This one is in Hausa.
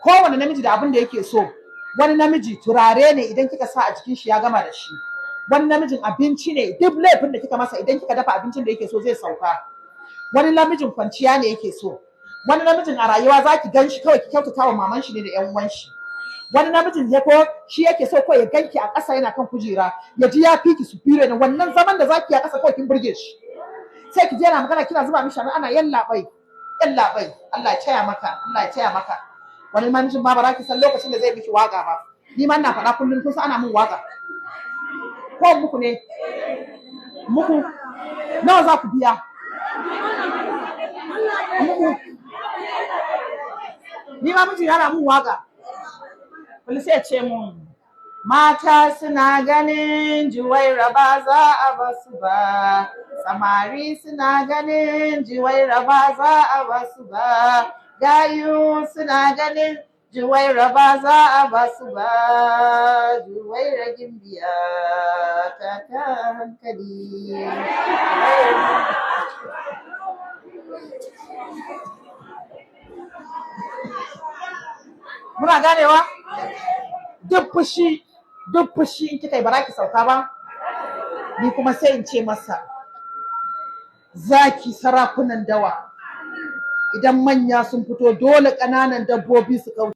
kowane namiji da abin da yake so. Wani namiji turare ne idan kika sa a jikin shi ya gama da shi. Wani namijin abinci ne, duk laifin da kika masa idan kika dafa abincin da yake so zai sauka. Wani namijin kwanciya ne yake so. Wani namijin a rayuwa za ki gan shi kawai ki kyautata wa maman shi ne da ƴan uwan shi. Wani namijin ya ko shi yake so ko ya ganki a ƙasa yana kan kujera ya ji ya fi ki superior ne, wannan zaman da zaki a ƙasa kawai kin burge shi. Sai ki je na magana kina zuba mishi ana yallaɓai yallaɓai, Allah ya taya maka, Allah ya taya maka. Wani namijin ma ba za ki san lokacin da zai miki waƙa ba. Ni ma ina faɗa kullum kun san ana min waƙa. Ko muku ne? Muku nawa za ku biya? Muku ni ma miji yana min waƙa. Kullum sai ya ce mun mata suna ganin Juwaira ba za a basu ba, samari suna ganin Juwaira ba za a basu ba, gayu suna ganin Juwaira ba za a basu ba, Juwaira gimbiya ta hankali. Muna ganewa? Duk fushi in kika yi ba za ki sauka ba, ni kuma sai in ce masa zaki sarakunan dawa, idan manya sun fito dole ƙananan dabbobi su kauce.